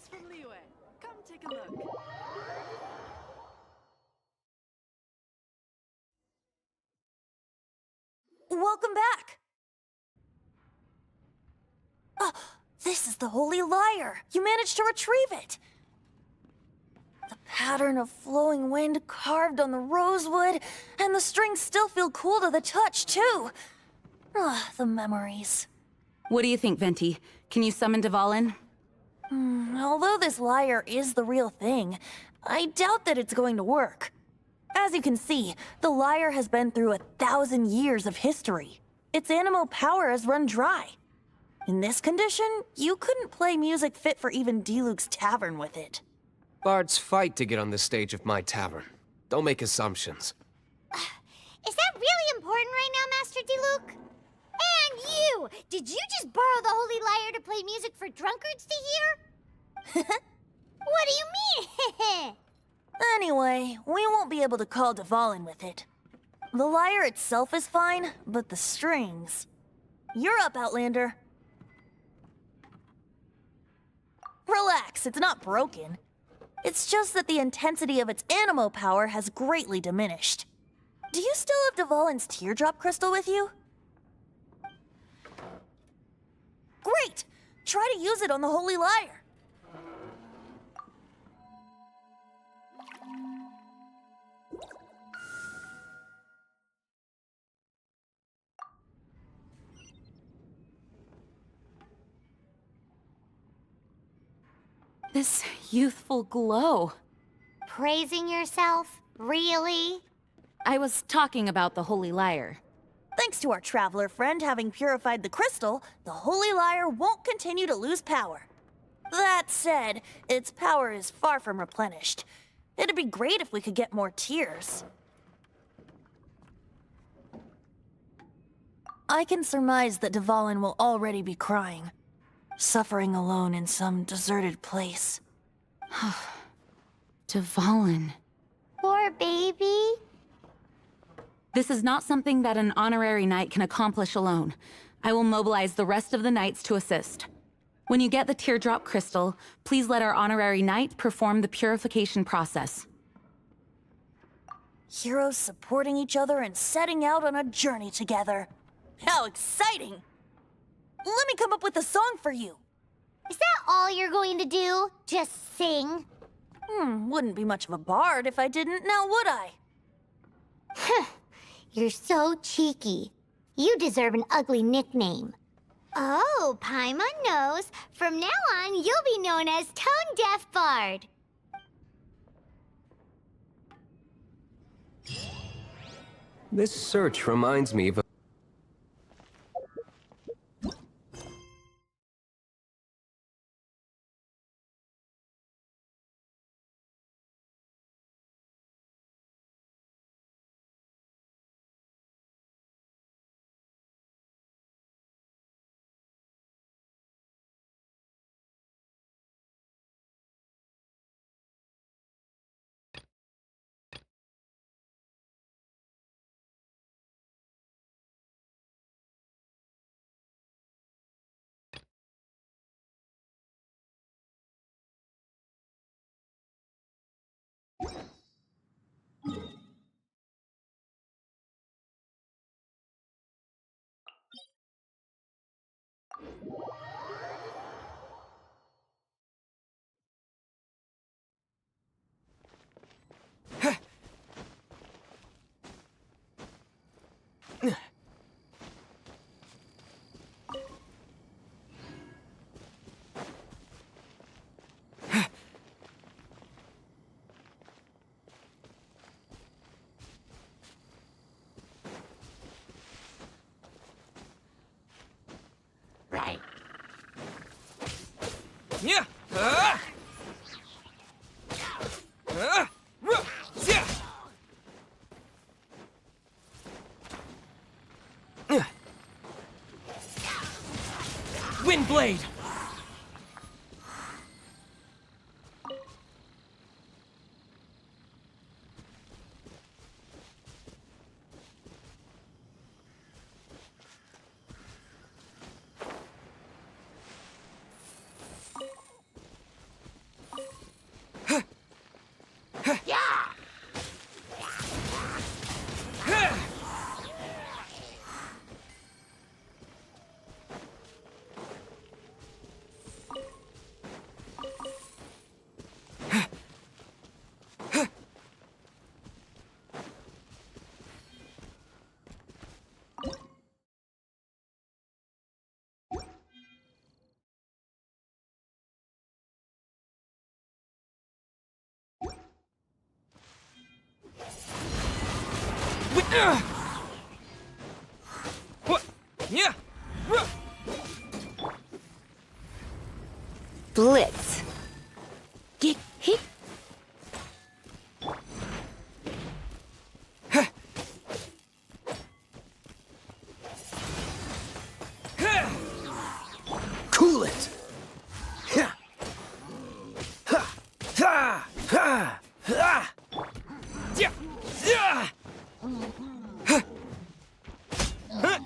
from Liyue. Come take a look. Welcome back! This is the Holy Lyre! You managed to retrieve it! The pattern of flowing wind carved on the rosewood, and the strings still feel cool to the touch, too! The memories. What do you think, Venti? Can you summon Dvalin? Although this lyre is the real thing, I doubt that it's going to work. As you can see, the lyre has been through 1,000 years of history. Its animo power has run dry. In this condition, you couldn't play music fit for even Diluc's tavern with it. Bards fight to get on the stage of my tavern. Don't make assumptions. Is that really important right now, Master Diluc? And you! Did you just borrow the Holy Lyre to play music for drunkards to hear? What do you mean? Anyway, we won't be able to call Dvalin with it. The lyre itself is fine, but the strings... You're up, Outlander. Relax, it's not broken. It's just that the intensity of its animo power has greatly diminished. Do you still have Dvalin's teardrop crystal with you? Great! Try to use it on the Holy Lyre. This youthful glow. Praising yourself? Really? I was talking about the Holy Lyre. Thanks to our traveler friend having purified the crystal, the Holy Lyre won't continue to lose power. That said, its power is far from replenished. It'd be great if we could get more tears. I can surmise that Dvalin will already be crying, suffering alone in some deserted place. Dvalin. Poor baby. This is not something that an honorary knight can accomplish alone. I will mobilize the rest of the knights to assist. When you get the teardrop crystal, please let our honorary knight perform the purification process. Heroes supporting each other and setting out on a journey together. How exciting! Let me come up with a song for you. Is that all you're going to do? Just sing? Wouldn't be much of a bard if I didn't, now would I? You're so cheeky. You deserve an ugly nickname. Oh, Paimon knows. From now on, you'll be known as Tone Deaf Bard. This search reminds me of a... Right. Yeah! Windblade! What? Yeah. Blitz. Get hit. Cool it. Yeah. Ha. Ha. Ha. Ha. Yeah. Yeah. Huh. Huh.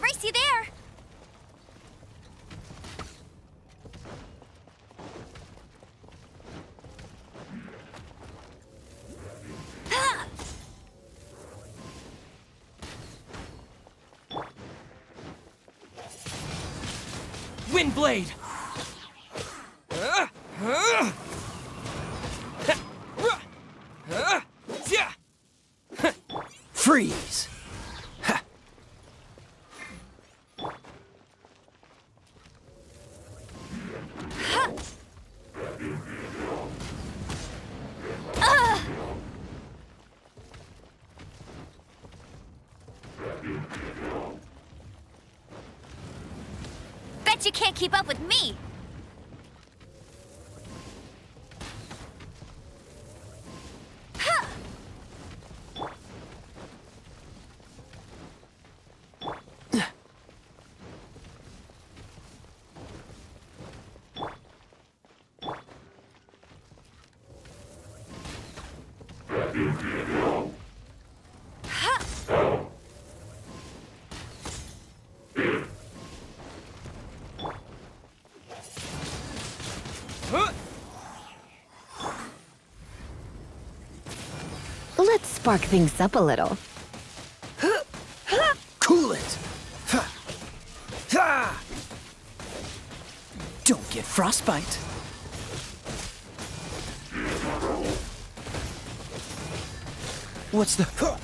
race you there. Windblade! Freeze! Bet you can't keep up with me. Let's spark things up a little. Cool it! Don't get frostbite. What's the... Go,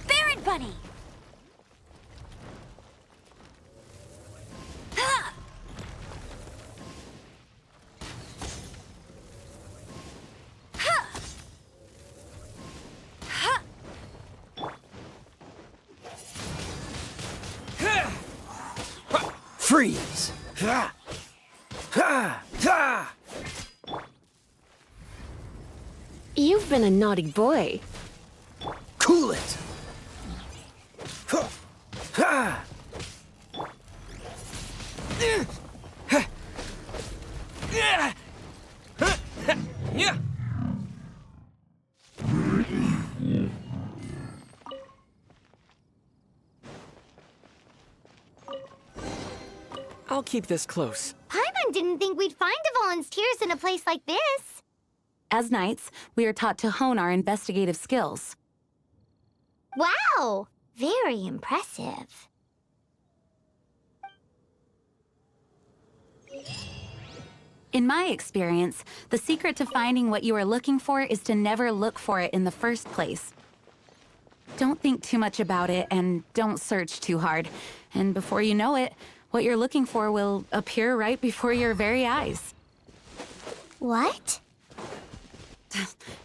Baron Bunny! Freeze! You've been a naughty boy. Cool it! Yeah! I'll keep this close. Paimon didn't think we'd find Devolin's tears in a place like this. As knights, we are taught to hone our investigative skills. Wow! Very impressive. In my experience, the secret to finding what you are looking for is to never look for it in the first place. Don't think too much about it and don't search too hard. And before you know it, what you're looking for will appear right before your very eyes. What?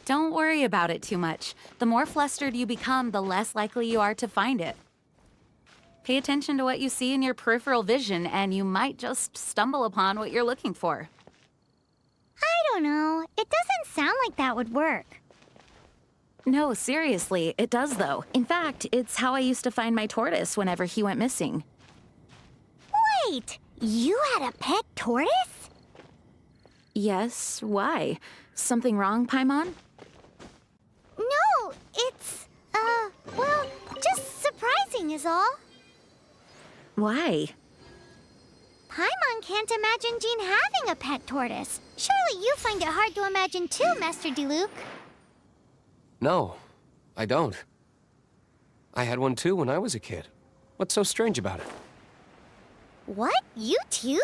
Don't worry about it too much. The more flustered you become, the less likely you are to find it. Pay attention to what you see in your peripheral vision, and you might just stumble upon what you're looking for. I don't know. It doesn't sound like that would work. No, seriously, it does though. In fact, it's how I used to find my tortoise whenever he went missing. Wait! You had a pet tortoise? Yes, why? Something wrong, Paimon? No, it's, well, just surprising is all. Why? Paimon can't imagine Jean having a pet tortoise. Surely you find it hard to imagine too, Master Diluc. No, I don't. I had one too when I was a kid. What's so strange about it? What? You too?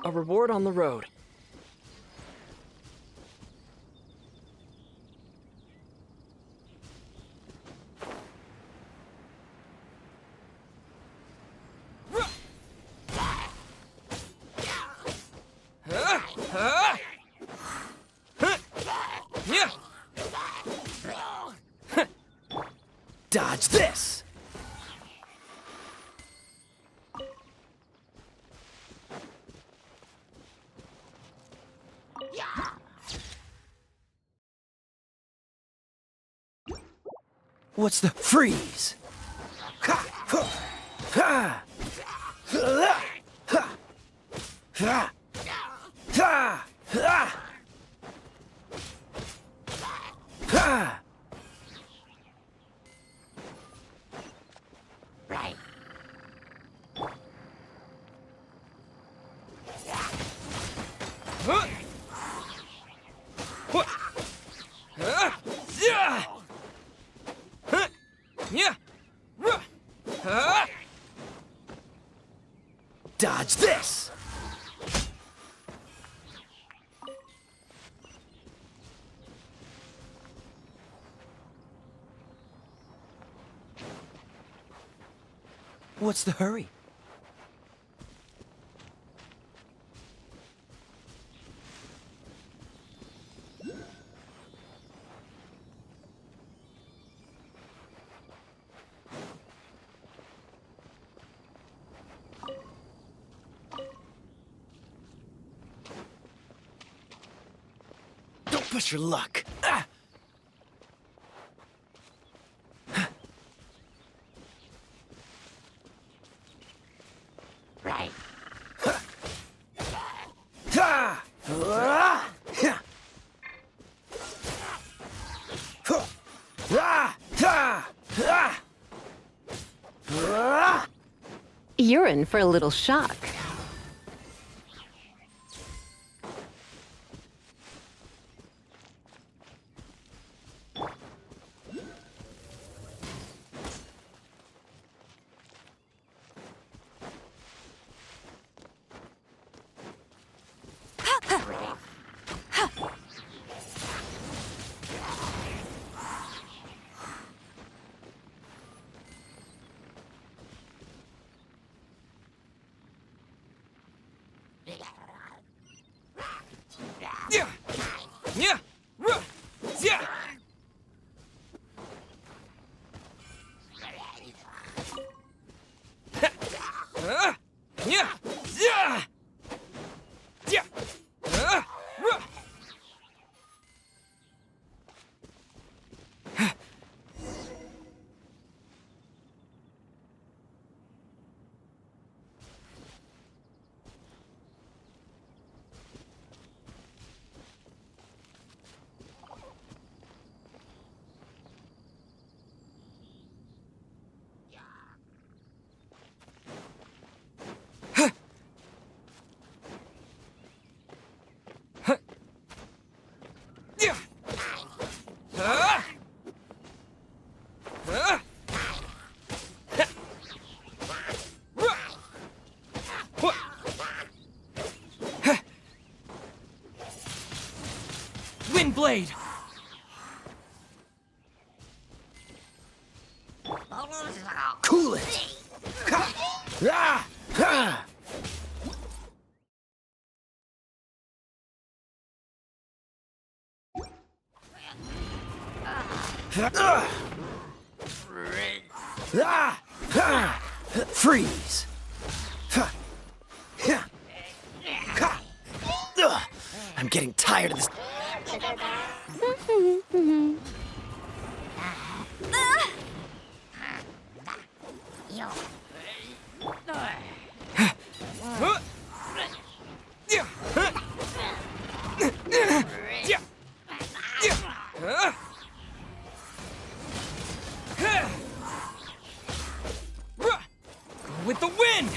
A reward on the road. Dodge this! What's the freeze? Ha! Ha! Ha! Ha! Ha! Ha! Ha! Ha! Right. Dodge this! What's the hurry? Don't push your luck. Ah! Right. Ha! Ah! Yeah. Huh. Ah! Ah! Ah! Ah! You're in for a little shock. Yeah! Yeah! Ruh! Yeah! Yeah! Yeah! Yeah! Ruh! Yeah! Wind blade! Cool it! Ha! Ah! Ha! Ah! Ah! Freeze! Ha! Ha! Ha! Ugh! I'm getting tired of this. With the wind!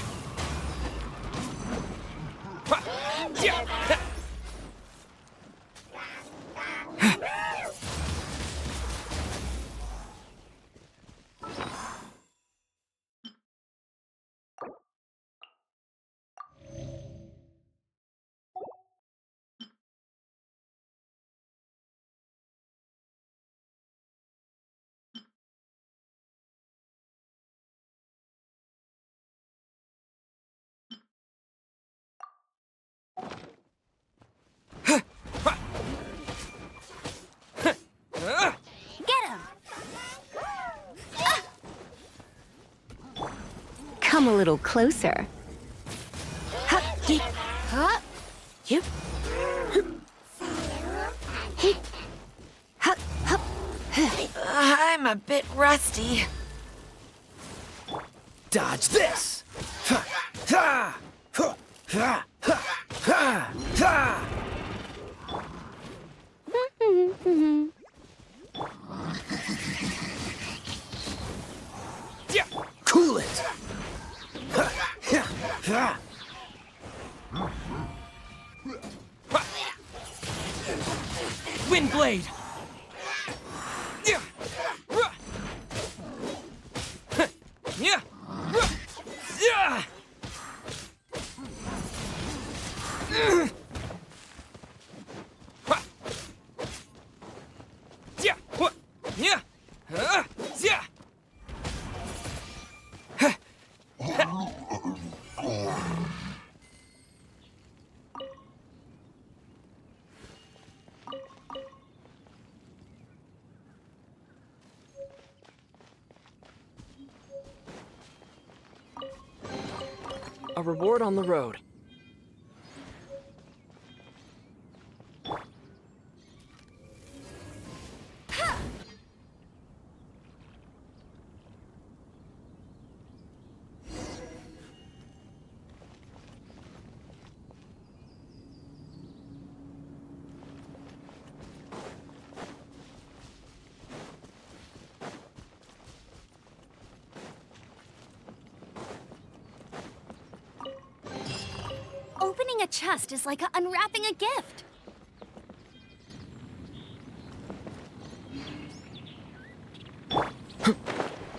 come a little closer. I'm a bit rusty. Dodge this! Cool it! Wind blade! A reward on the road. Opening a chest is like unwrapping a gift.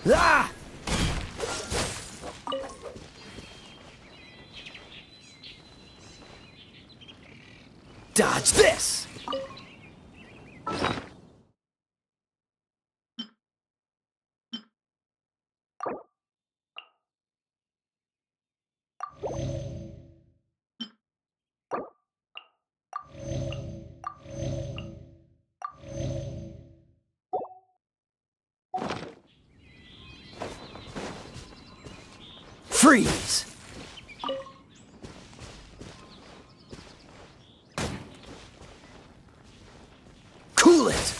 Ah! Dodge this! Freeze! Cool it!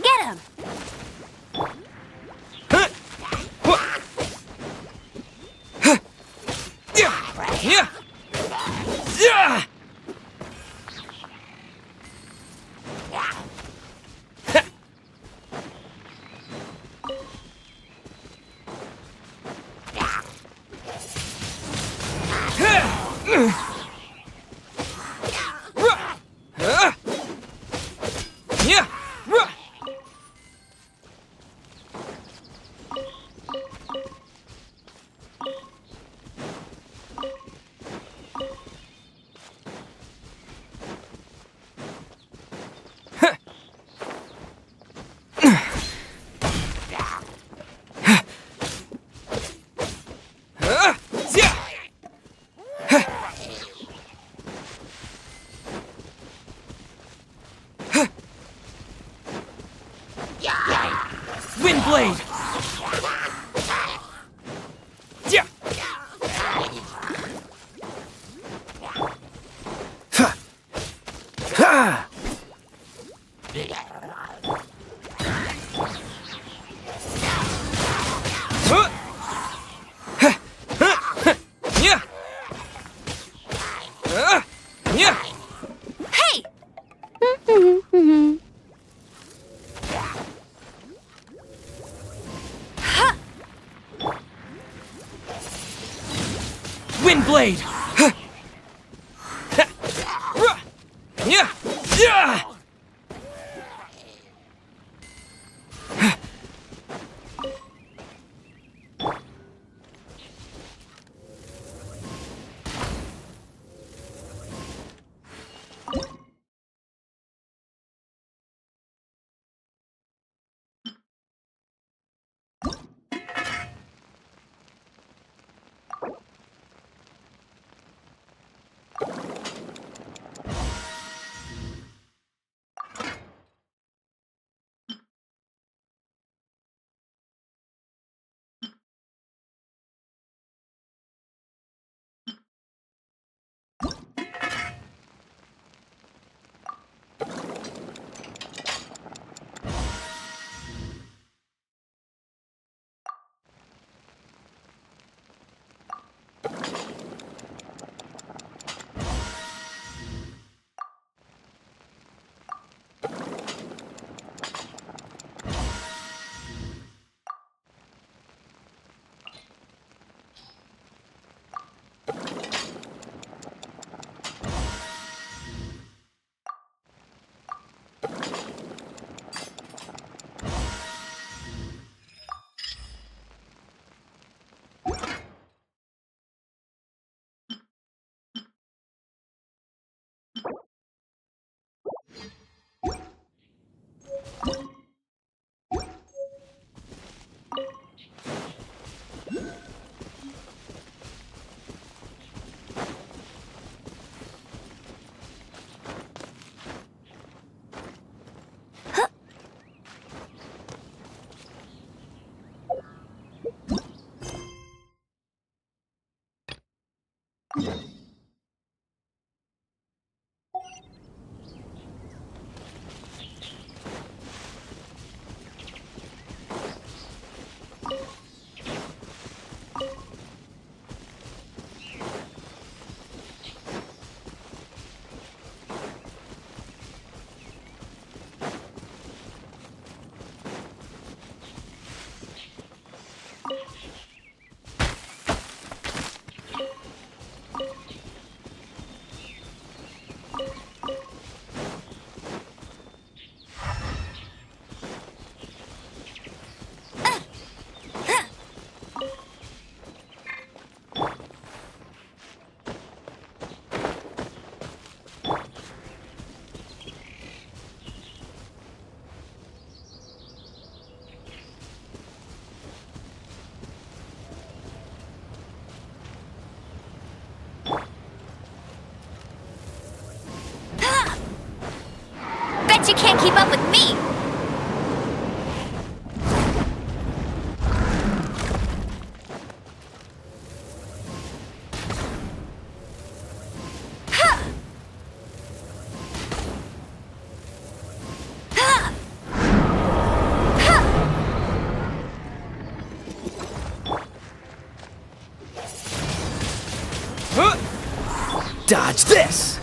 Get him! Wind blade! Hey! Wind blade! Bet you can't keep up with me! Dodge this!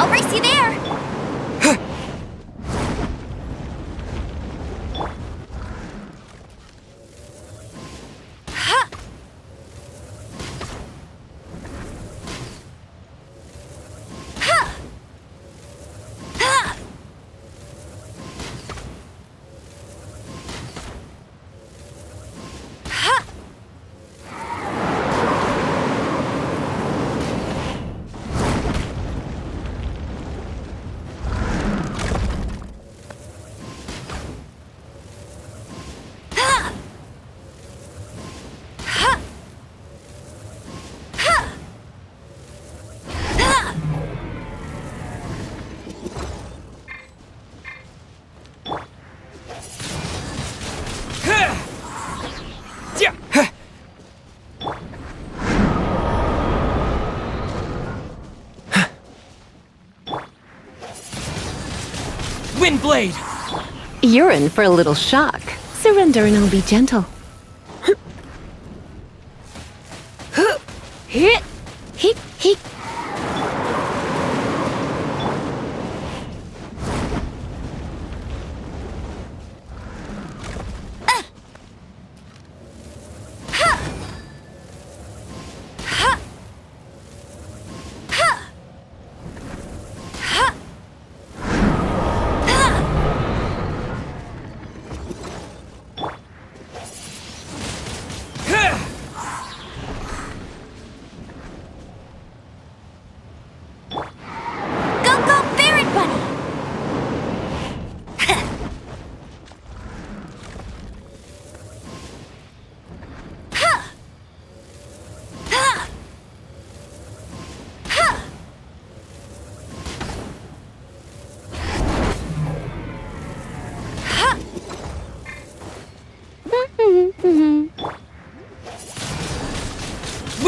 I'll race you there! Windblade! You're in for a little shock. Surrender and I'll be gentle. Hit! Hit! Hit!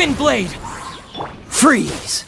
Windblade! Freeze!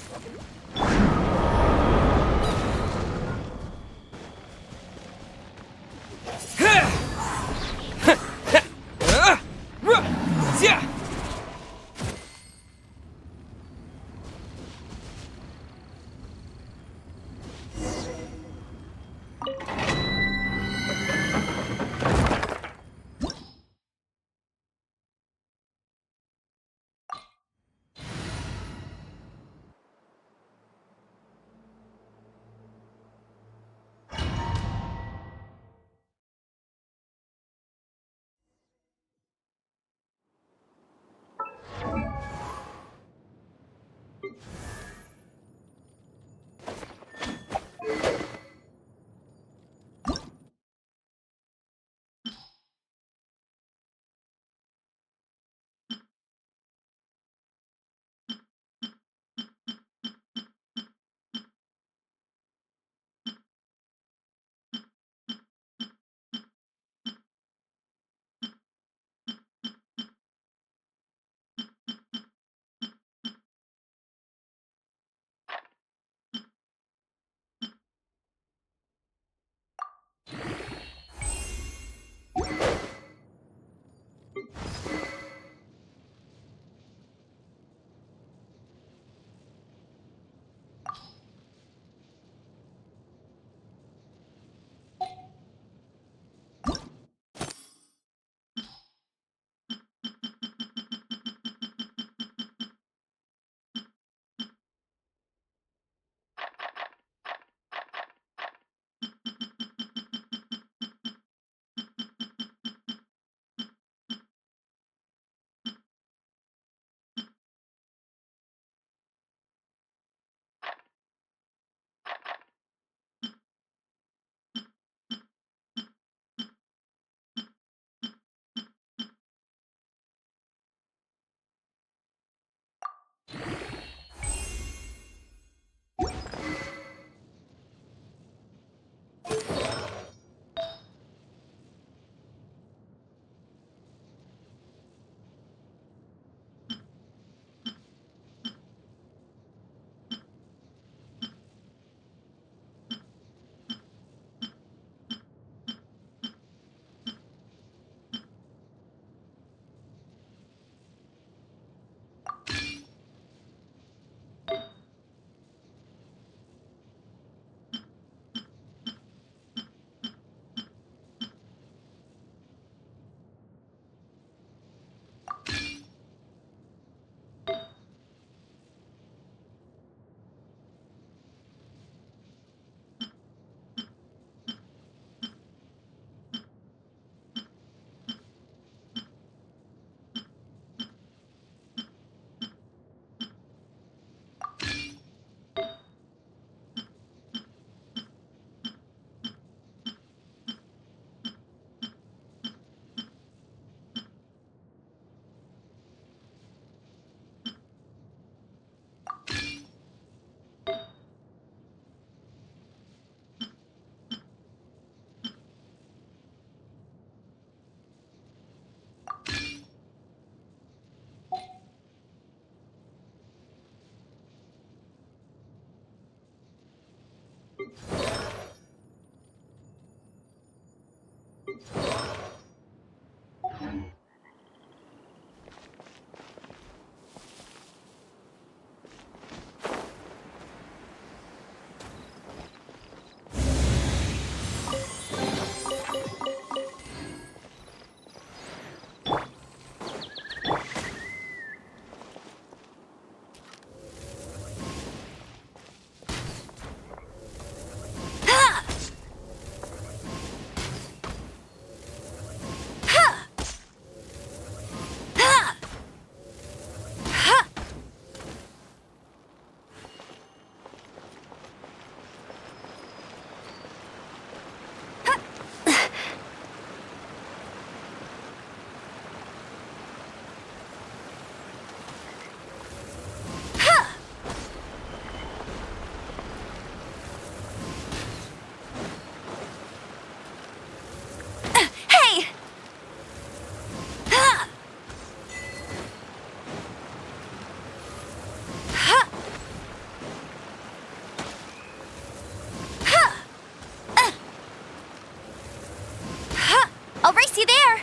I'll race you there!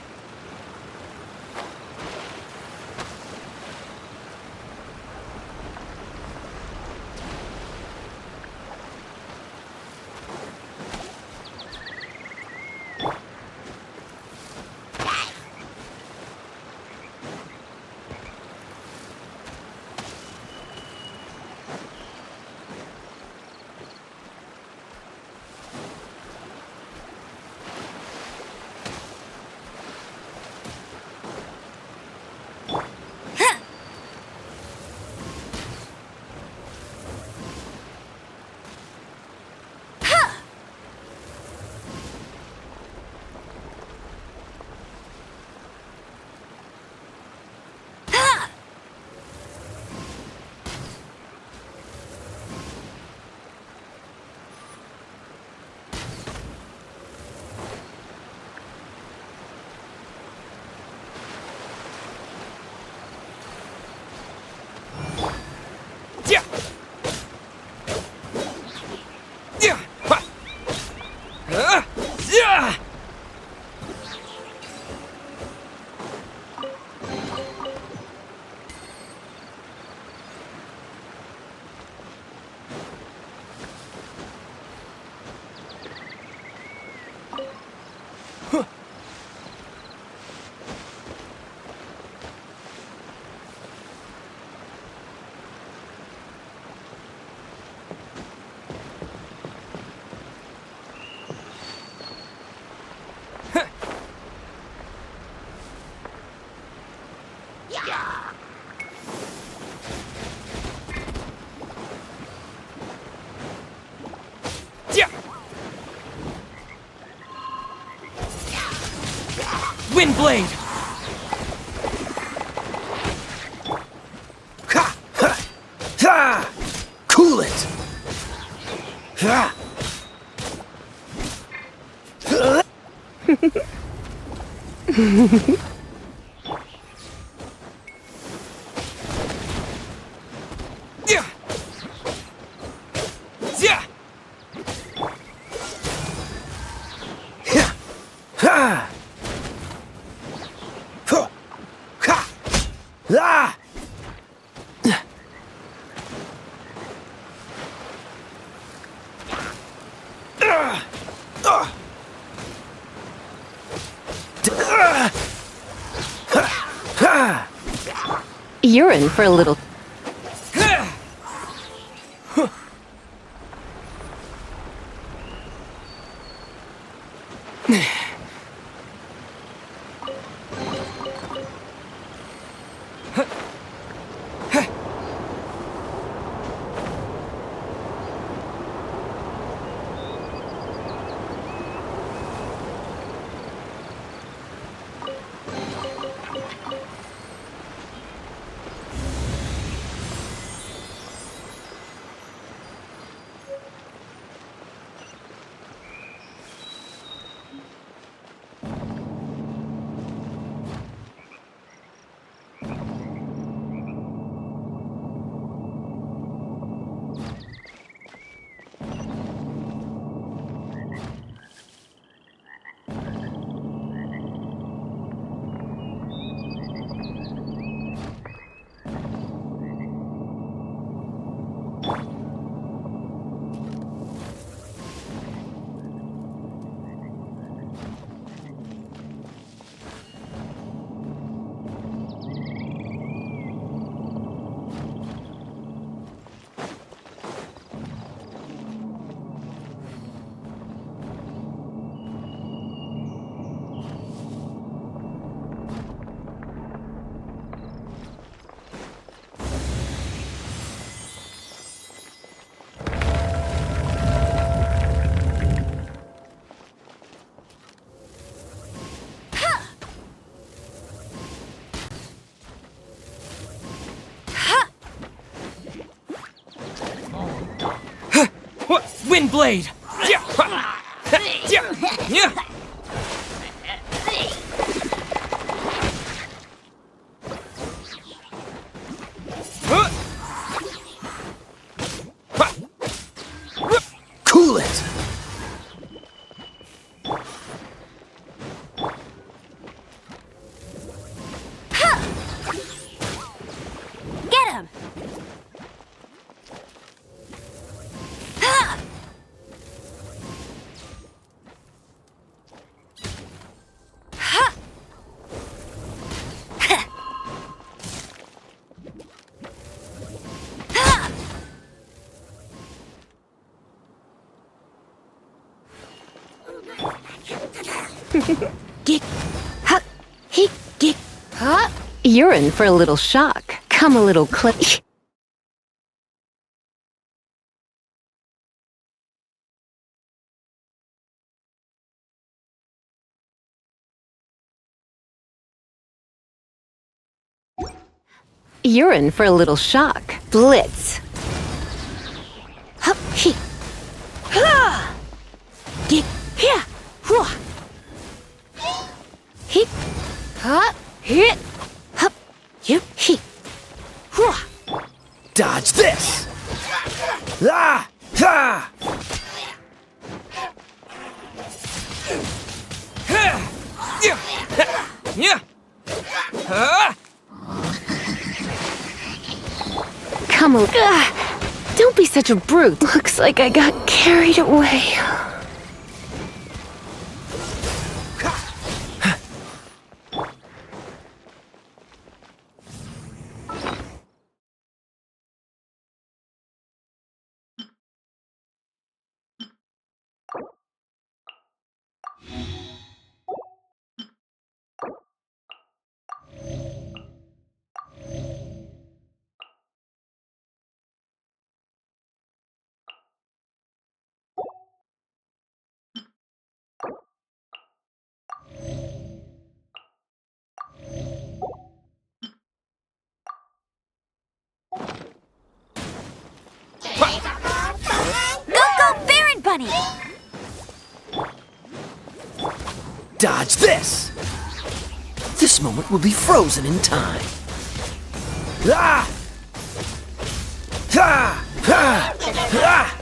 Windblade! Ha! Ha! Ha! Cool it! Ha! Yeah! Yeah! Yeah! Ha! Ah! You're in for a little... blade! Yeah. Yeah. Yeah. Cool it! Get him! You're in for a little shock. Come a little close. You're in for a little shock. Blitz. Hup, he. Ha! Get here. Whoa. He. Hup. Hit. Hup. You. He. Whoa. Dodge this! Ah! Ha! Yeah! Come on. Don't be such a brute. Looks like I got carried away. Go, Baron Bunny! Dodge this! This moment will be frozen in time. Ah! Ah! Ah! Ah!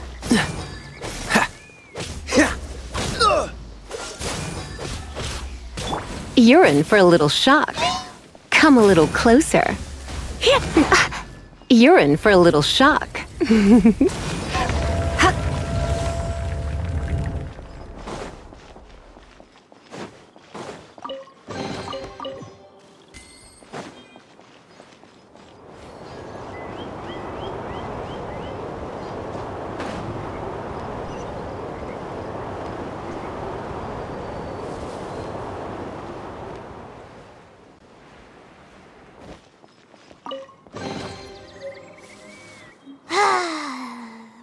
You're in for a little shock. Come a little closer. You're in for a little shock.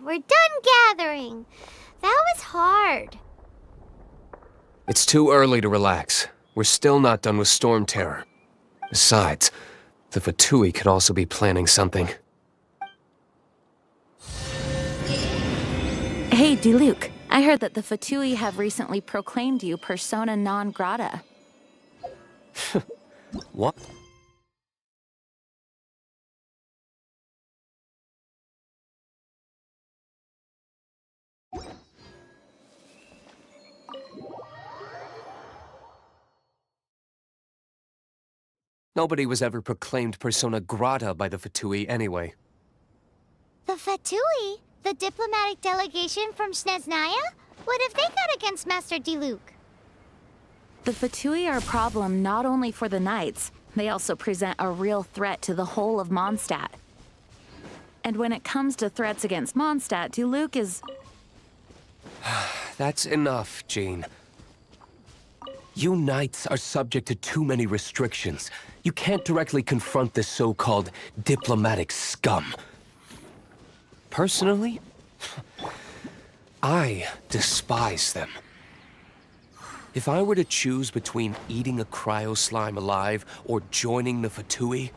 We're done gathering. That was hard. It's too early to relax. We're still not done with Storm Terror. Besides, the Fatui could also be planning something. Hey, Diluc. I heard that the Fatui have recently proclaimed you persona non grata. What? Nobody was ever proclaimed persona grata by the Fatui anyway. The Fatui? The diplomatic delegation from Snezhnaya? What have they got against Master Diluc? The Fatui are a problem not only for the Knights, they also present a real threat to the whole of Mondstadt. And when it comes to threats against Mondstadt, Diluc is... That's enough, Jean. You Knights are subject to too many restrictions. You can't directly confront this so-called diplomatic scum. Personally, I despise them. If I were to choose between eating a cryo slime alive or joining the Fatui,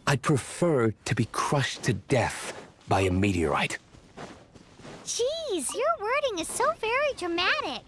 I'd prefer to be crushed to death by a meteorite. Jeez, your wording is so very dramatic.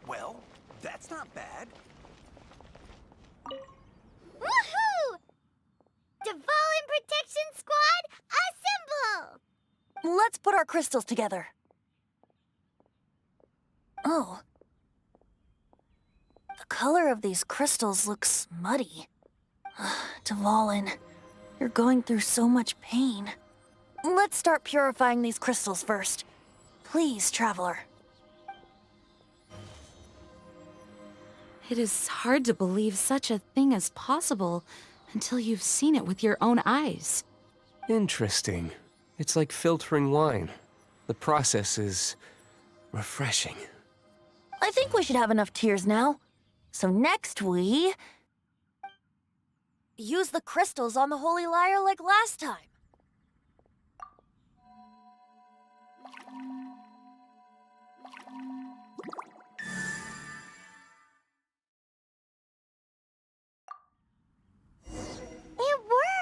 Well, that's not bad. Woohoo! Dvalin Protection Squad, assemble! Let's put our crystals together. Oh. The color of these crystals looks muddy. Dvalin, you're going through so much pain. Let's start purifying these crystals first. Please, Traveler. It is hard to believe such a thing is possible until you've seen it with your own eyes. Interesting. It's like filtering wine. The process is refreshing. I think we should have enough tears now. So next we... use the crystals on the Holy Lyre like last time. It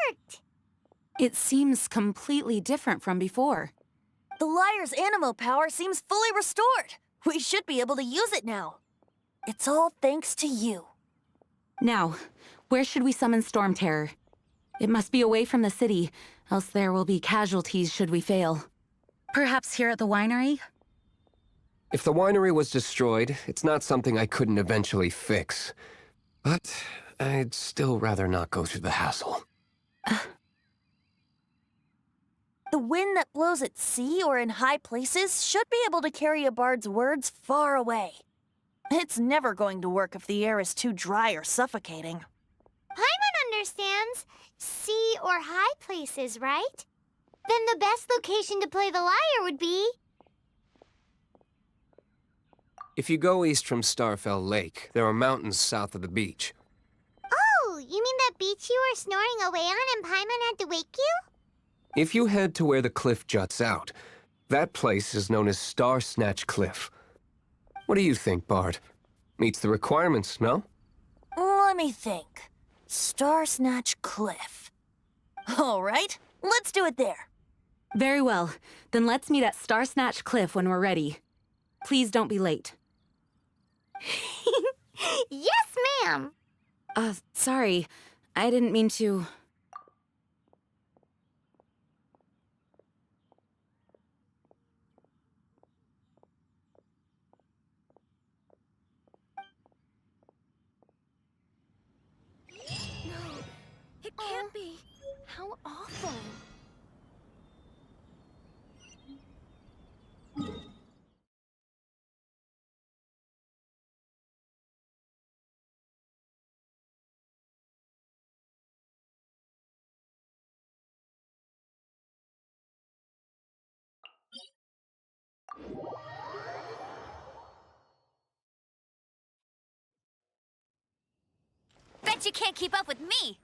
worked! It seems completely different from before. The Lyre's animo power seems fully restored. We should be able to use it now. It's all thanks to you. Now, where should we summon Storm Terror? It must be away from the city, else there will be casualties should we fail. Perhaps here at the winery? If the winery was destroyed, it's not something I couldn't eventually fix. But I'd still rather not go through the hassle. The wind that blows at sea or in high places should be able to carry a bard's words far away. It's never going to work if the air is too dry or suffocating. Paimon understands sea or high places, right? Then the best location to play the lyre would be... If you go east from Starfell Lake, there are mountains south of the beach. Oh, you mean that beach you were snoring away on and Paimon had to wake you? If you head to where the cliff juts out, that place is known as Star Snatch Cliff. What do you think, Bard? Meets the requirements, no? Let me think. Star Snatch Cliff. All right, let's do it there. Very well. Then let's meet at Star Snatch Cliff when we're ready. Please don't be late. Yes, ma'am! Sorry. I didn't mean to... Bet you can't keep up with me!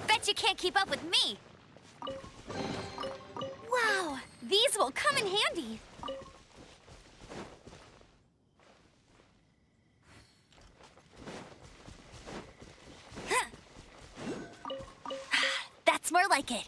Bet you can't keep up with me! Wow, these will come in handy! That's more like it!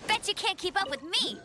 Bet you can't keep up with me!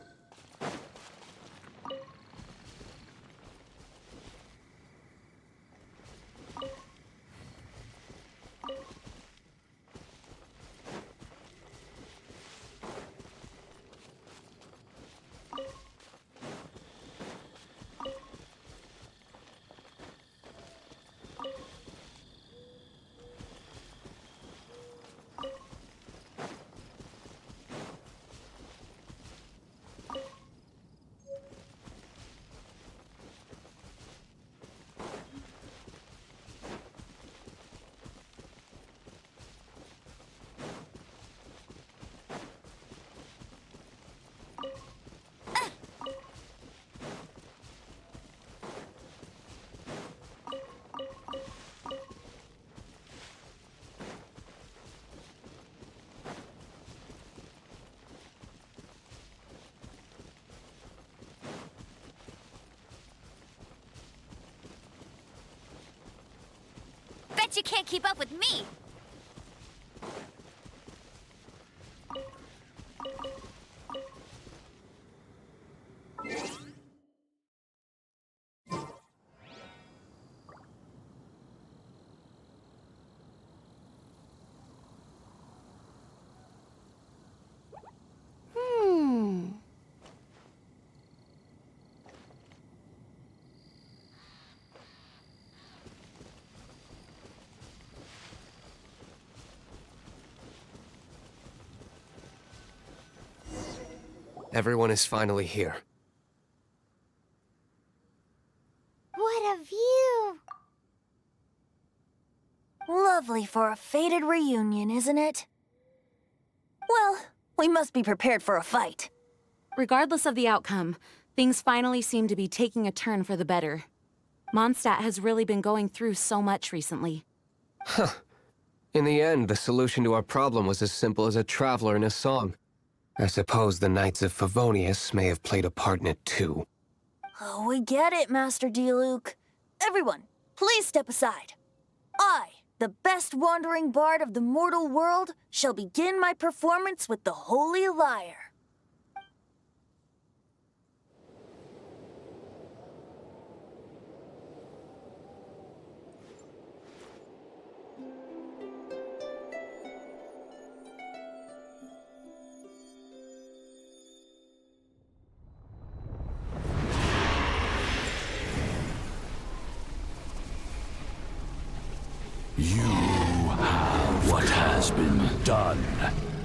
Bet you can't keep up with me! Everyone is finally here. What a view! Lovely for a fated reunion, isn't it? Well, we must be prepared for a fight. Regardless of the outcome, things finally seem to be taking a turn for the better. Mondstadt has really been going through so much recently. In the end, the solution to our problem was as simple as a traveler in a song. I suppose the Knights of Favonius may have played a part in it too. Oh, we get it, Master Diluc. Everyone, please step aside. I, the best wandering bard of the mortal world, shall begin my performance with the Holy Lyre. What has been done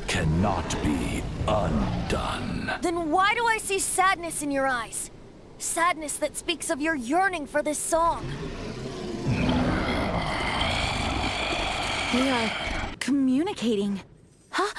cannot be undone. Then why do I see sadness in your eyes? Sadness that speaks of your yearning for this song. We are communicating. Huh?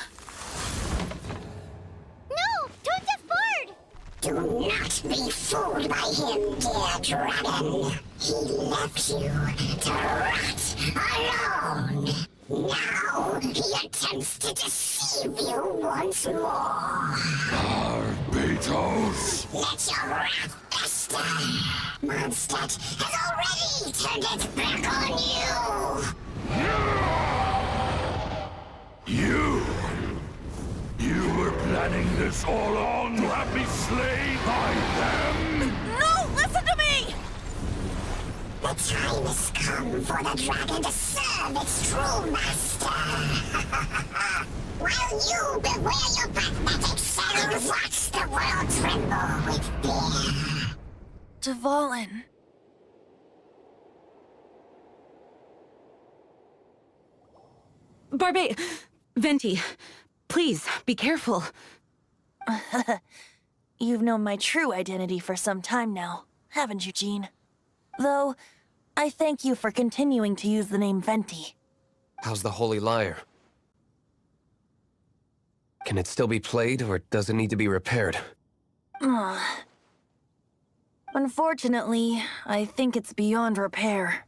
No! Don't deaf bard! Do not be fooled by him, dear dragon. He left you to rot alone. Now he attempts to deceive you once more. Barbatos! Let your wrath fester. Mondstadt has already turned its back on you. You were planning this all along to have me slain by them? No! Listen to me! The time has come for the dragon to serve its true master. While you beware your pathetic selves, watch the world tremble with fear. Dvalin. Venti, please, be careful. You've known my true identity for some time now, haven't you, Jean? Though, I thank you for continuing to use the name Venti. How's the Holy Lyre? Can it still be played, or does it need to be repaired? Unfortunately, I think it's beyond repair.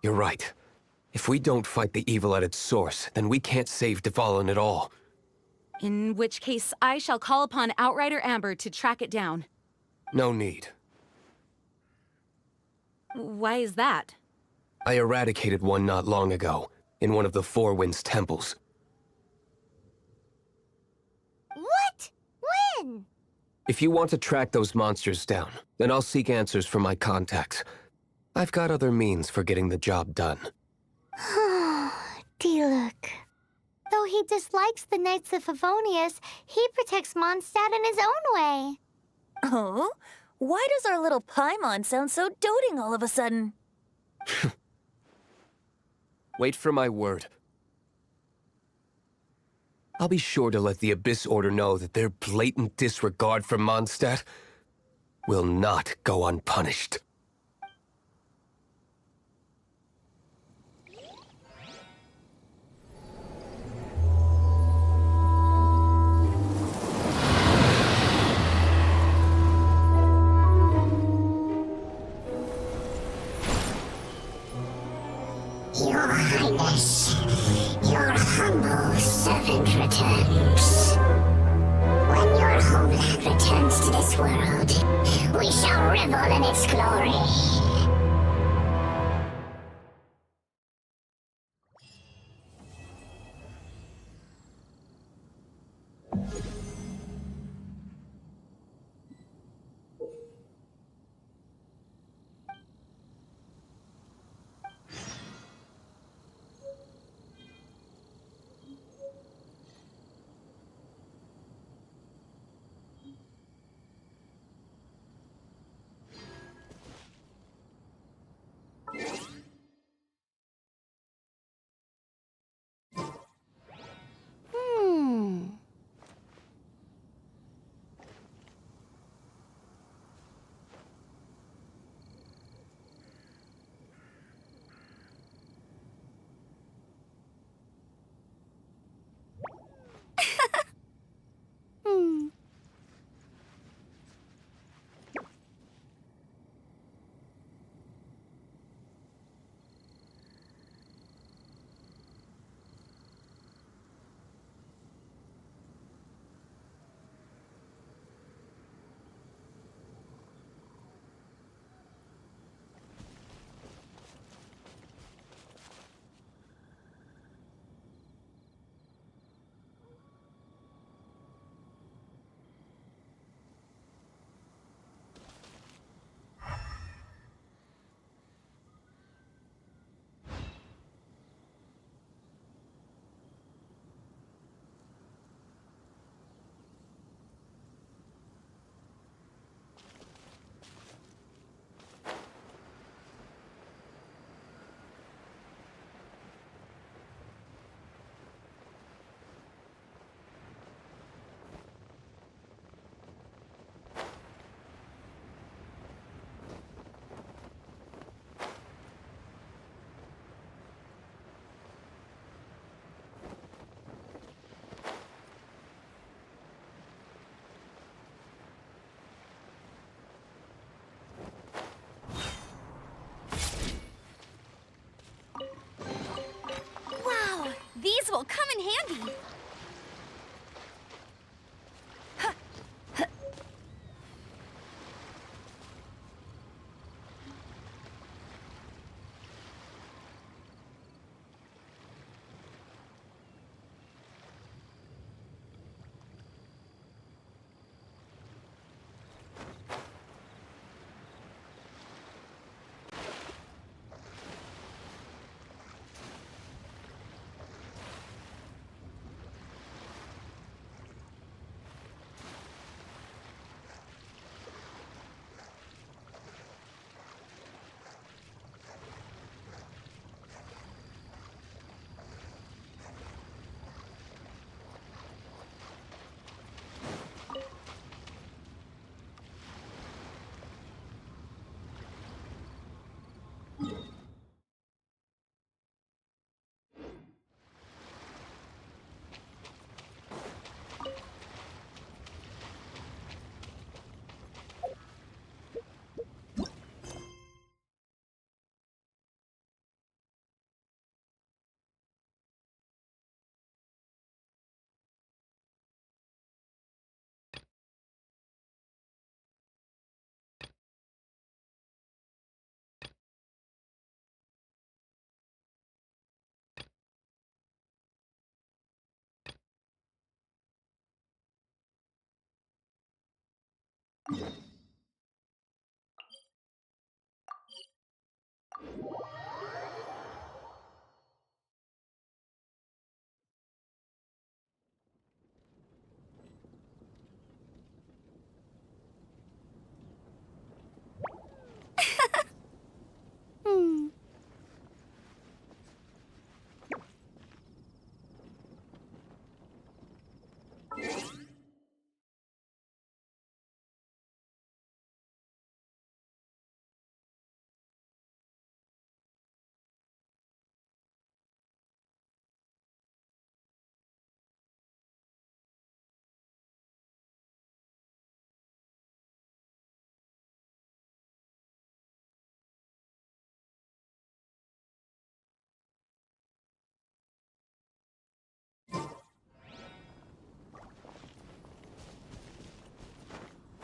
You're right. If we don't fight the evil at its source, then we can't save Dvalin at all. In which case, I shall call upon Outrider Amber to track it down. No need. Why is that? I eradicated one not long ago, in one of the Four Winds temples. What? When? If you want to track those monsters down, then I'll seek answers from my contacts. I've got other means for getting the job done. Diluc. Though he dislikes the Knights of Favonius, he protects Mondstadt in his own way. Oh? Why does our little Paimon sound so doting all of a sudden? Wait for my word. I'll be sure to let the Abyss Order know that their blatant disregard for Mondstadt will not go unpunished. Your Highness, your humble servant returns. When your homeland returns to this world, we shall revel in its glory. Hmm.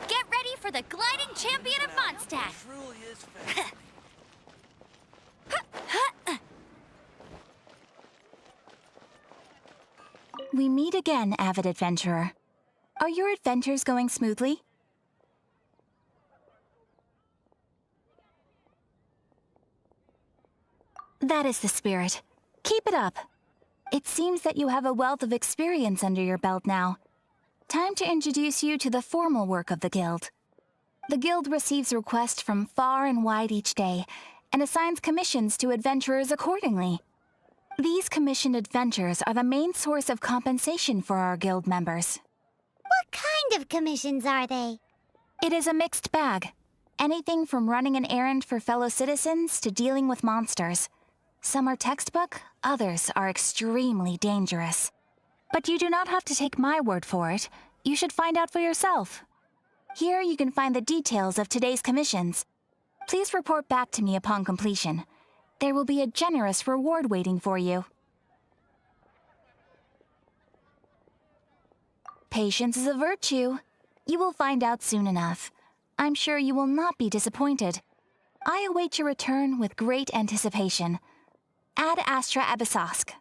Get ready for the gliding champion of Mondstadt! We meet again, avid adventurer. Are your adventures going smoothly? That is the spirit. Keep it up. It seems that you have a wealth of experience under your belt now. Time to introduce you to the formal work of the Guild. The Guild receives requests from far and wide each day, and assigns commissions to adventurers accordingly. These commissioned adventures are the main source of compensation for our Guild members. What kind of commissions are they? It is a mixed bag. Anything from running an errand for fellow citizens to dealing with monsters. Some are textbook, others are extremely dangerous. But you do not have to take my word for it. You should find out for yourself. Here you can find the details of today's commissions. Please report back to me upon completion. There will be a generous reward waiting for you. Patience is a virtue. You will find out soon enough. I'm sure you will not be disappointed. I await your return with great anticipation. Ad Astra Abyssosque.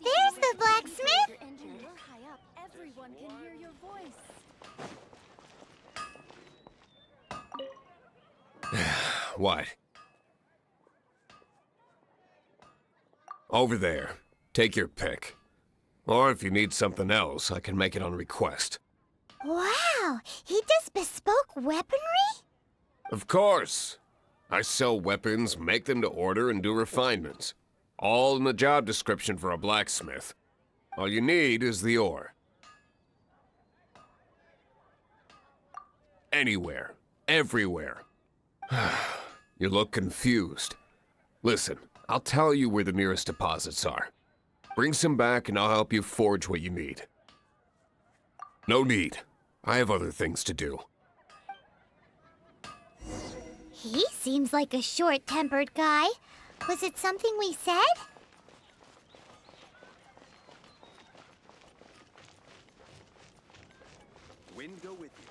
There's the blacksmith! You're high up. Everyone can hear your voice. What? Over there. Take your pick. Or if you need something else, I can make it on request. Wow! He does bespoke weaponry? Of course. I sell weapons, make them to order, and do refinements. All in the job description for a blacksmith. All you need is the ore. Anywhere. Everywhere. You look confused. Listen, I'll tell you where the nearest deposits are. Bring some back and I'll help you forge what you need. No need. I have other things to do. He seems like a short-tempered guy. Was it something we said? Wind go with you.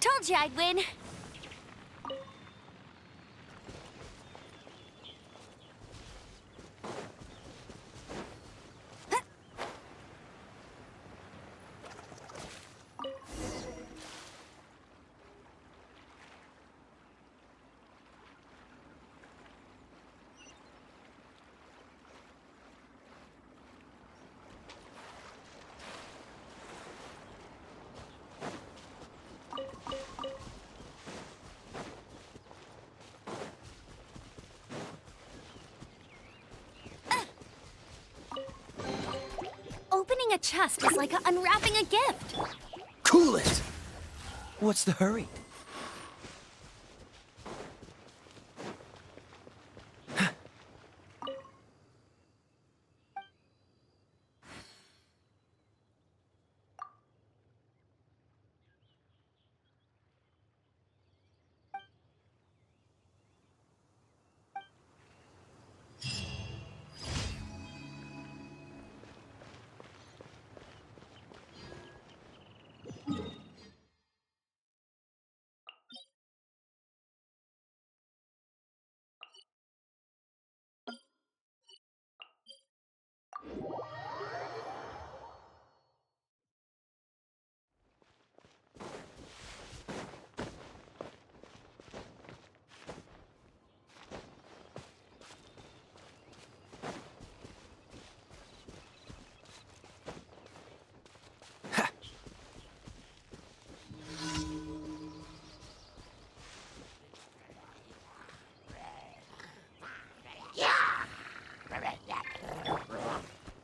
Told you I'd win. Opening a chest is like unwrapping a gift. Cool it! What's the hurry?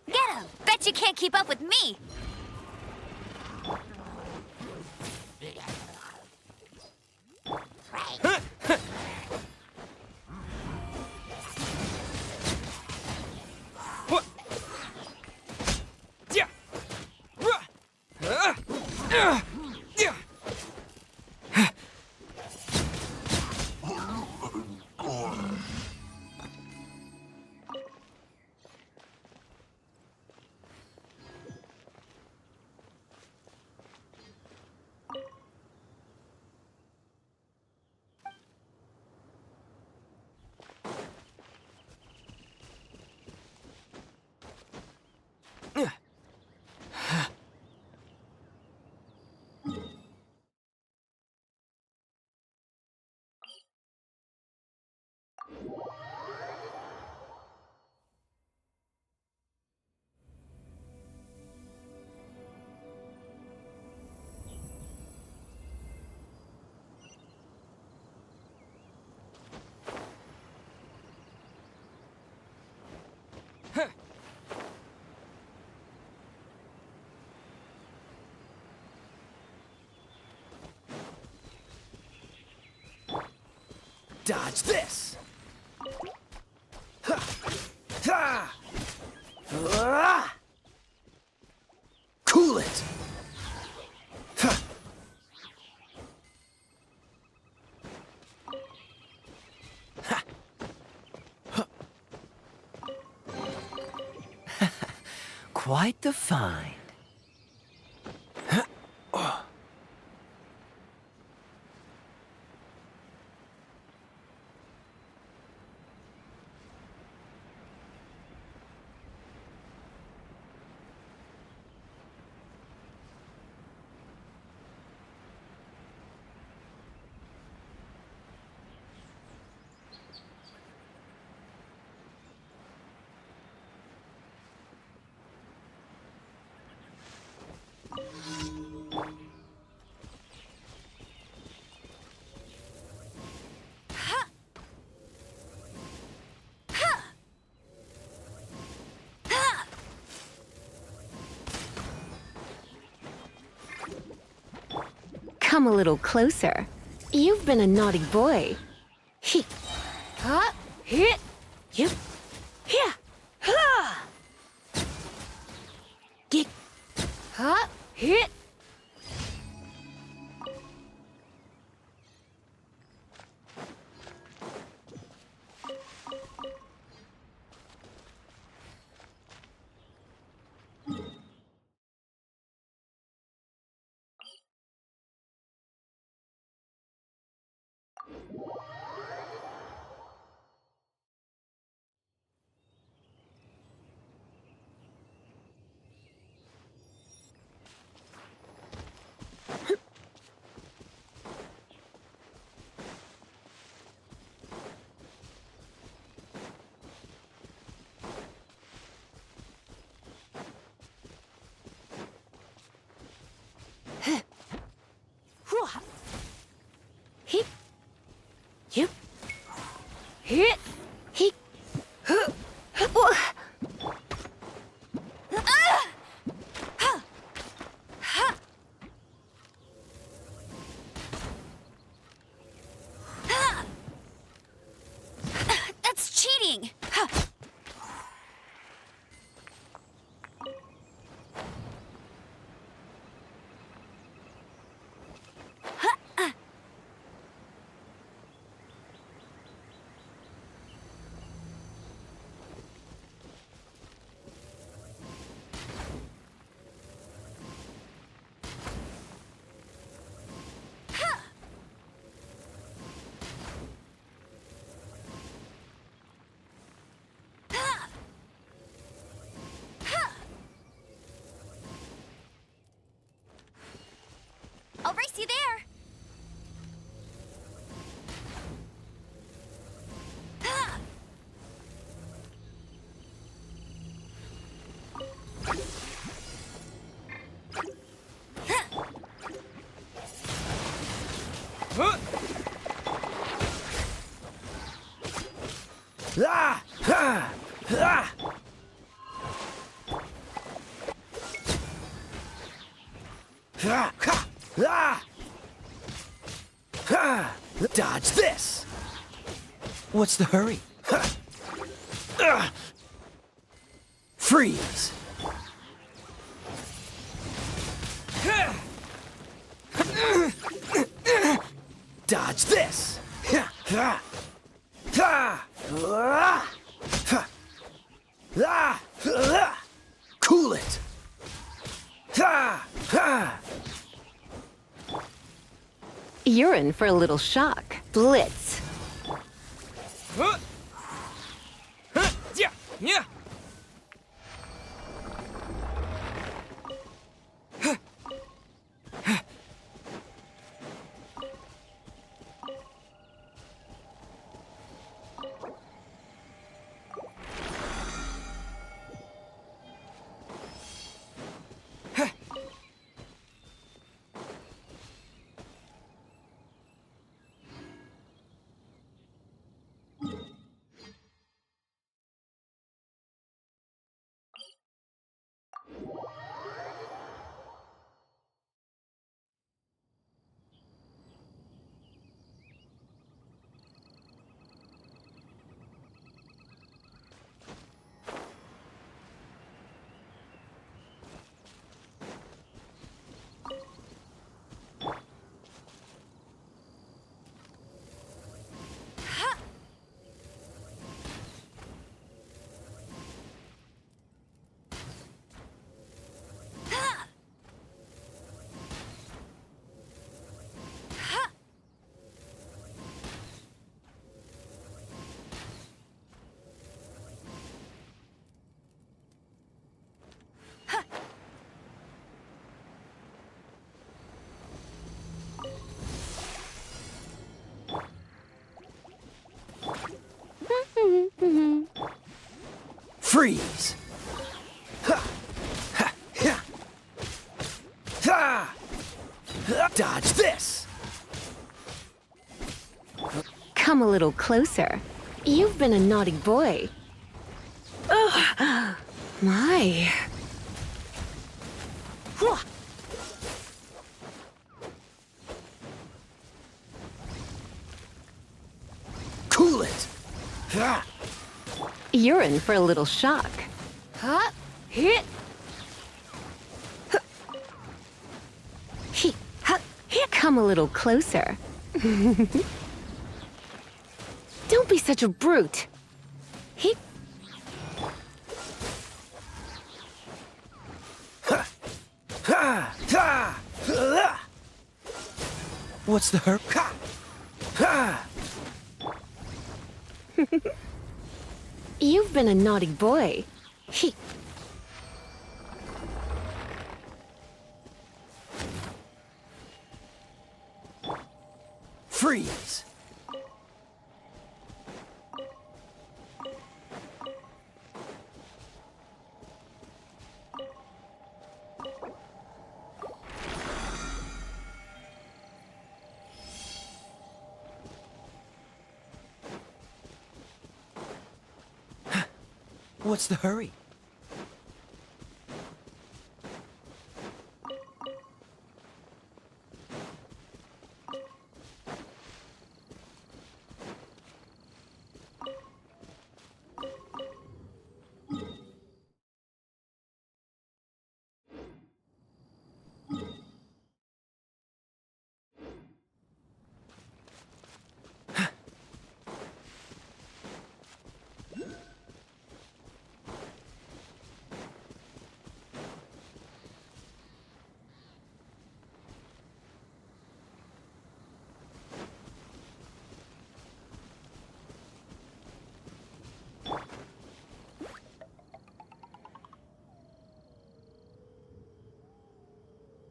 Get him! Bet you can't keep up with me! Dodge this! Ha! Ha! Ah! Cool it! Ha! Ha! Ha! Quite the find. Huh? Oh. Come a little closer. You've been a naughty boy. He. Ha. Hit. Yep. Yeah. Ha. Get. Ha. Hit. Hit. Yep. Hit. He. That's cheating! I'll race you there! Ah! Ha! Ah! Ha! Ha! Ah! Ha! Dodge this! What's the hurry? Ha! Ah! Freeze! Dodge this! Ha! Ha! Ha! Ah! Ha! Ah! Ah! Cool it! Ha! Ha! You're in for a little shock. Blitz. Huh? Huh? Yeah! Yeah! Freeze! Ha! Ha! Ha! Ha! Dodge this! Come a little closer. You've been a naughty boy. Ugh. My. Cool it! Ha! You're in for a little shock. Huh? Hit. Come a little closer. Don't be such a brute. Hit. Ha! Ha! Ha! Ha! What's the hurry? Ha! Ha! You've been a naughty boy. He. Freeze! What's the hurry?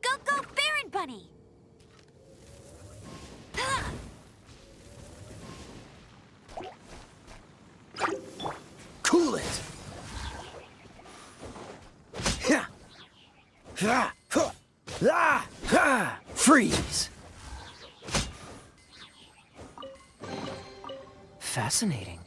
Go, go, Baron Bunny! Cool it! Ha! Ha! Ha! Ah! Ha! Freeze! Fascinating.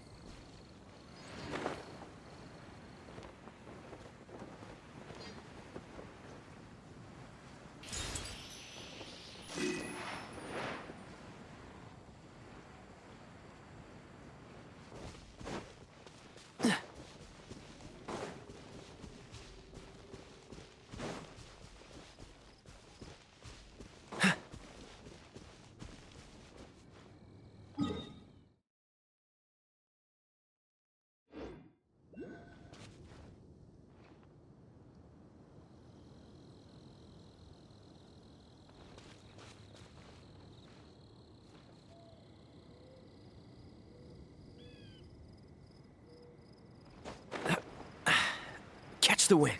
Catch the wind.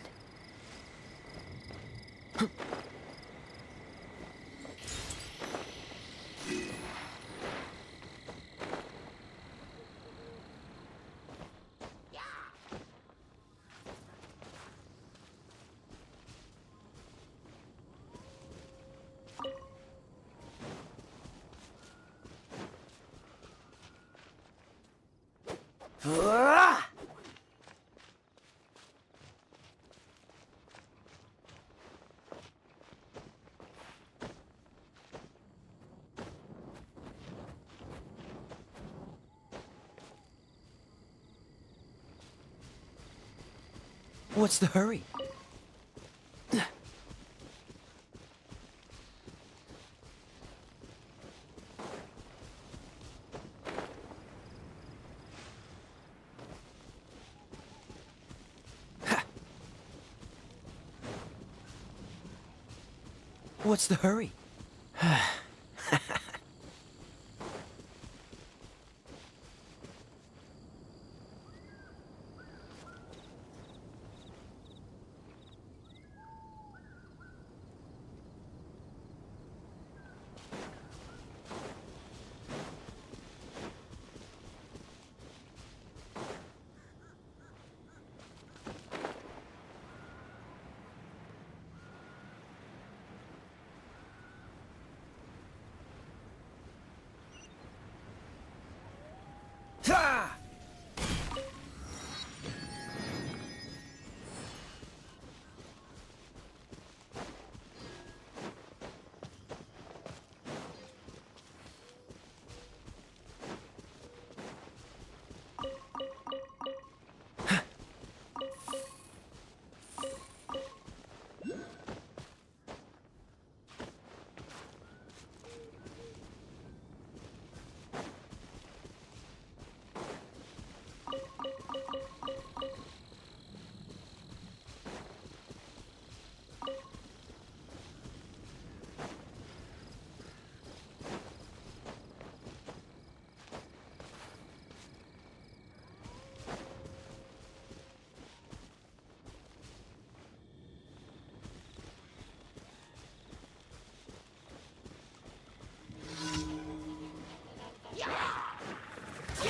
Ah! What's the hurry? What's the hurry?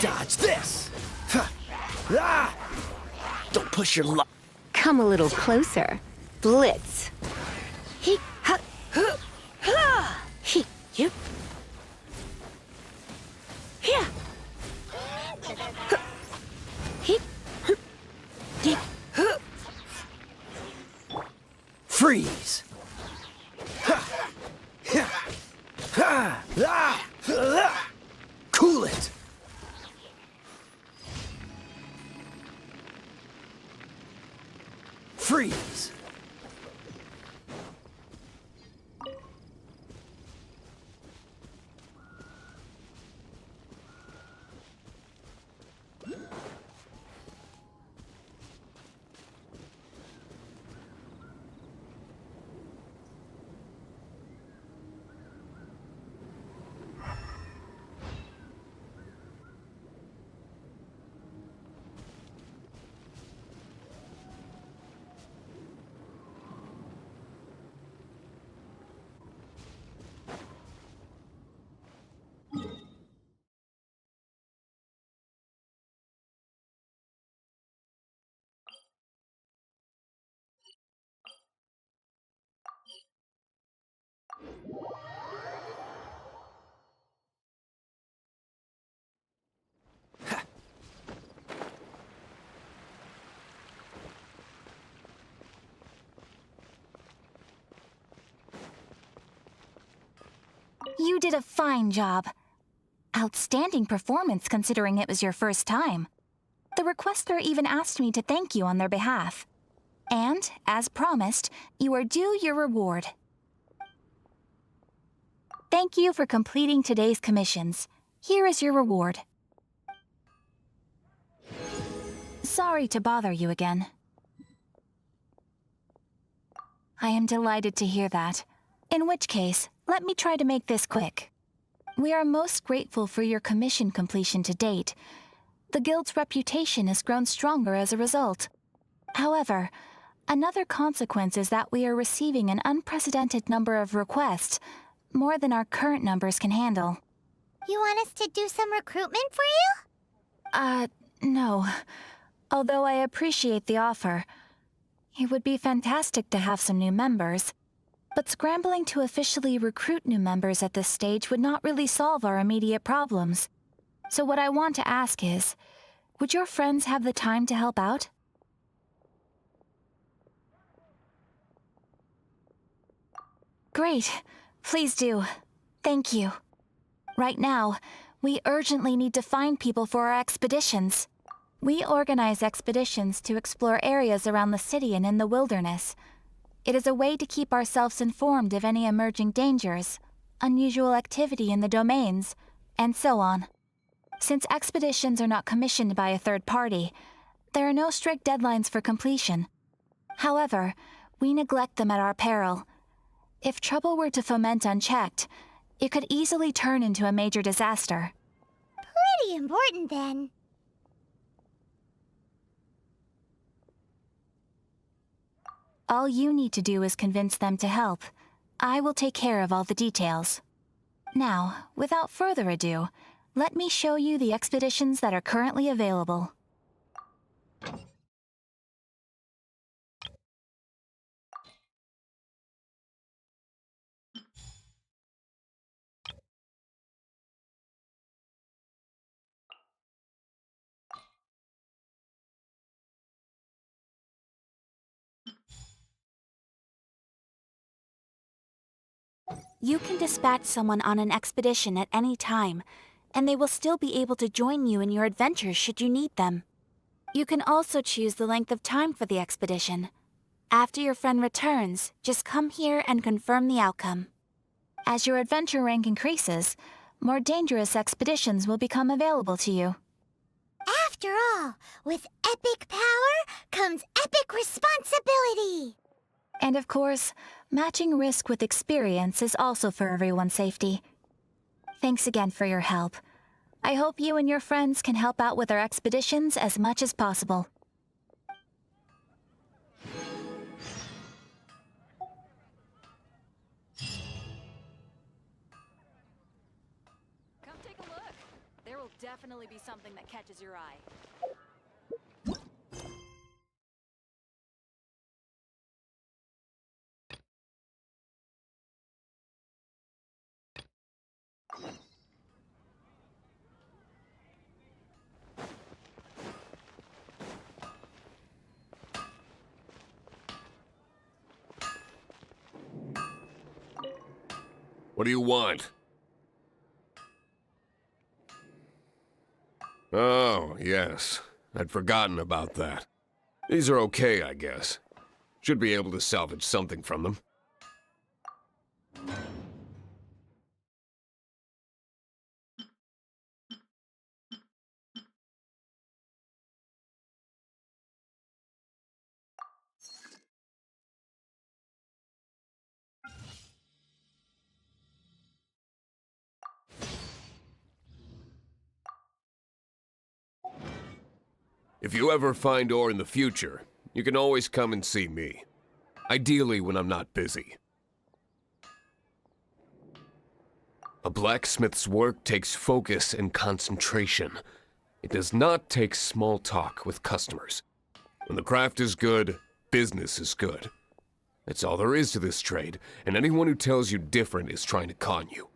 Dodge this! Huh. Ah! Don't push your luck. Come a little closer. Blitz. He, ha, ha, he, you. Here. He, he, Freeze! Ha! Ha! Ha! Ah! Ah! Cool it! Freeze! You did a fine job. Outstanding performance considering it was your first time. The requester even asked me to thank you on their behalf. And, as promised, you are due your reward. Thank you for completing today's commissions. Here is your reward. Sorry to bother you again. I am delighted to hear that. In which case, let me try to make this quick. We are most grateful for your commission completion to date. The Guild's reputation has grown stronger as a result. However, another consequence is that we are receiving an unprecedented number of requests, more than our current numbers can handle. You want us to do some recruitment for you? No. Although I appreciate the offer. It would be fantastic to have some new members. But scrambling to officially recruit new members at this stage would not really solve our immediate problems. So what I want to ask is, would your friends have the time to help out? Great. Please do. Thank you. Right now, we urgently need to find people for our expeditions. We organize expeditions to explore areas around the city and in the wilderness. It is a way to keep ourselves informed of any emerging dangers, unusual activity in the domains, and so on. Since expeditions are not commissioned by a third party, there are no strict deadlines for completion. However, we neglect them at our peril. If trouble were to foment unchecked, it could easily turn into a major disaster. Pretty important, then. All you need to do is convince them to help. I will take care of all the details. Now, without further ado, let me show you the expeditions that are currently available. You can dispatch someone on an expedition at any time, and they will still be able to join you in your adventures should you need them. You can also choose the length of time for the expedition. After your friend returns, just come here and confirm the outcome. As your adventure rank increases, more dangerous expeditions will become available to you. After all, with epic power comes epic responsibility! And of course, matching risk with experience is also for everyone's safety. Thanks again for your help. I hope you and your friends can help out with our expeditions as much as possible. Come take a look. There There will definitely be something that catches your eye. What do you want? Oh, yes. I'd forgotten about that. These are okay, I guess. Should be able to salvage something from them. If you ever find ore in the future, you can always come and see me. Ideally when I'm not busy. A blacksmith's work takes focus and concentration. It does not take small talk with customers. When the craft is good, business is good. That's all there is to this trade, and anyone who tells you different is trying to con you.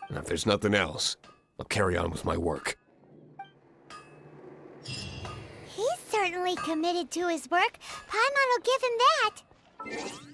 And if there's nothing else, I'll carry on with my work. He's certainly committed to his work. Paimon will give him that.